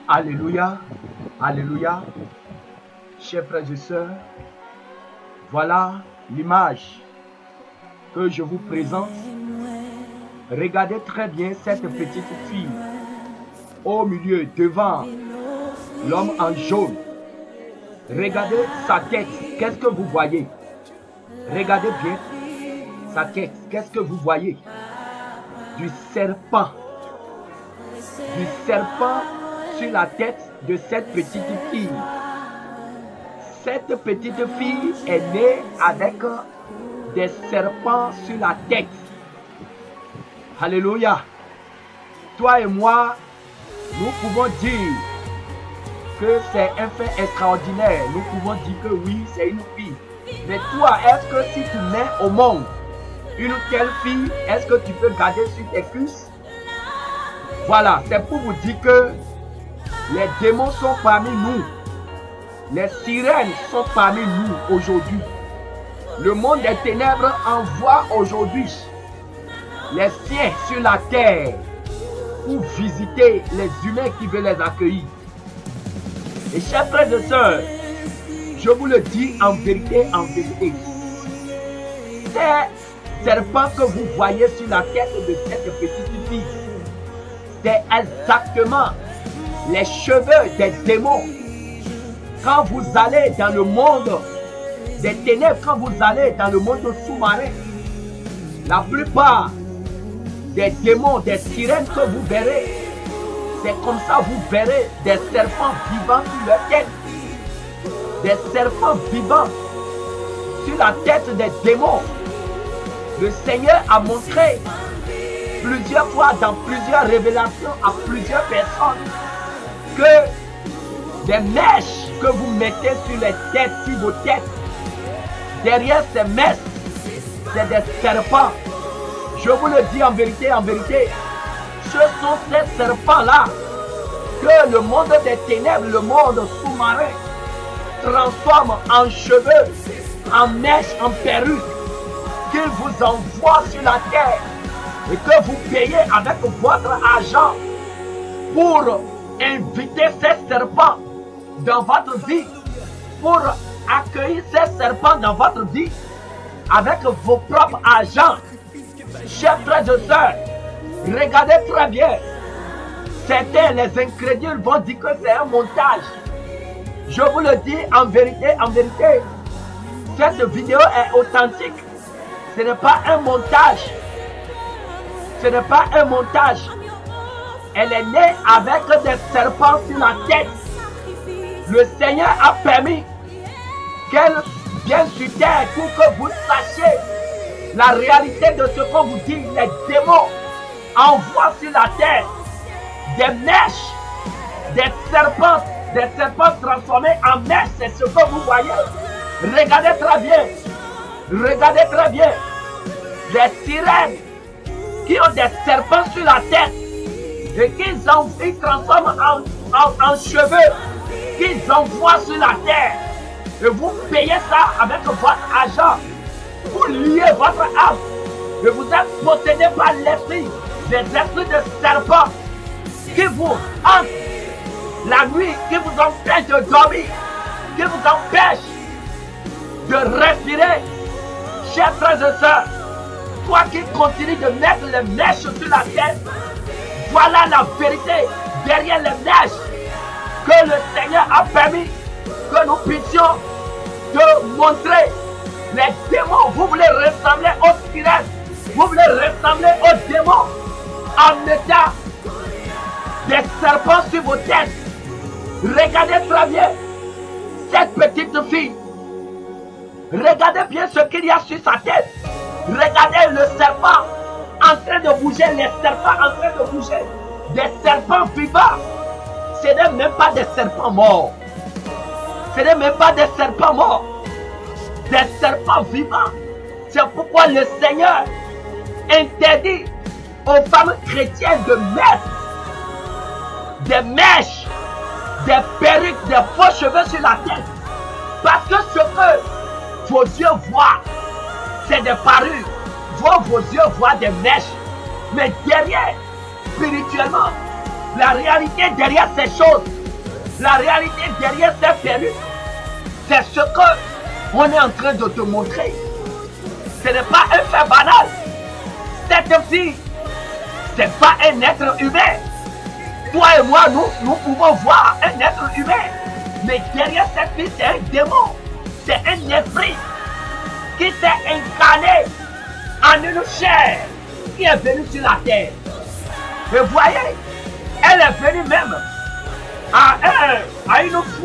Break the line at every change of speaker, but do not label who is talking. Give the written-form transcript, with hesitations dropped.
Alléluia, alléluia. Chers frères et sœurs, voilà l'image que je vous présente. Regardez très bien cette petite fille au milieu, devant l'homme en jaune. Regardez sa tête, qu'est-ce que vous voyez? Regardez bien sa tête, qu'est-ce que vous voyez? Du serpent. Du serpent sur la tête de cette petite fille. Cette petite fille est née avec des serpents sur la tête. Alléluia. Toi et moi, nous pouvons dire que c'est un fait extraordinaire. Nous pouvons dire que oui, c'est une fille. Mais toi, est-ce que si tu mets au monde une telle fille, est-ce que tu peux garder sur tes cuisses? Voilà, c'est pour vous dire que les démons sont parmi nous. Les sirènes sont parmi nous aujourd'hui. Le monde des ténèbres envoie aujourd'hui les siens sur la terre pour visiter les humains qui veulent les accueillir. Et chers frères et sœurs, je vous le dis en vérité, ces serpents que vous voyez sur la tête de cette petite fille, c'est exactement les cheveux des démons. Quand vous allez dans le monde des ténèbres, quand vous allez dans le monde sous-marin, la plupart des démons, des sirènes que vous verrez, c'est comme ça vous verrez des serpents vivants sur leur tête. Des serpents vivants sur la tête des démons. Le Seigneur a montré plusieurs fois dans plusieurs révélations à plusieurs personnes que les mèches que vous mettez sur les têtes, sur vos têtes, derrière ces mèches, c'est des serpents. Je vous le dis en vérité, ce sont ces serpents-là que le monde des ténèbres, le monde sous-marin, transforme en cheveux, en mèches, en perruques, qu'il vous envoie sur la terre et que vous payez avec votre argent pour inviter ces serpents dans votre vie, pour accueillir ces serpents dans votre vie avec vos propres argent. Chers frères et sœurs, regardez très bien. Certains, les incrédules, vont dire que c'est un montage. Je vous le dis en vérité, cette vidéo est authentique. Ce n'est pas un montage. Ce n'est pas un montage. Elle est née avec des serpents sur la tête. Le Seigneur a permis qu'elle vienne sur terre pour que vous sachiez la réalité de ce qu'on vous dit. Les démons envoient sur la terre des mèches, des serpents transformés en mèches. C'est ce que vous voyez. Regardez très bien. Regardez très bien. Les sirènes qui ont des serpents sur la tête et qu'ils transforment en cheveux, qu'ils envoient sur la terre. Et vous payez ça avec votre argent pour lier votre âme. Et vous êtes possédé par l'esprit, des esprits de serpents qui vous hantent la nuit, qui vous empêchent de dormir, qui vous empêchent de respirer. Chers frères et sœurs, toi qui continues de mettre les mèches sur la tête, voilà la vérité derrière les mèches que le Seigneur a permis que nous puissions te montrer. Les démons, vous voulez ressembler aux sirènes, vous voulez ressembler aux démons en mettant des serpents sur vos têtes. Regardez très bien cette petite fille. Regardez bien ce qu'il y a sur sa tête. Regardez le serpent en train de bouger, les serpents en train de bouger. Des serpents vivants. Ce n'est même pas des serpents morts. Ce n'est même pas des serpents morts. Des serpents vivants. C'est pourquoi le Seigneur interdit aux femmes chrétiennes de mettre des mèches, des perruques, des faux cheveux sur la tête. Parce que ce que vos yeux voient, c'est des parures. Vos yeux voient des mèches. Mais derrière, spirituellement, la réalité derrière ces choses, La réalité derrière cette perruque, c'est ce qu'on est en train de te montrer. Ce n'est pas un fait banal. Cette fille, ce n'est pas un être humain. Toi et moi, nous pouvons voir un être humain. Mais derrière cette fille, c'est un démon. C'est un esprit qui s'est incarné en une chair qui est venue sur la terre. Vous voyez, elle est venue même à une foi.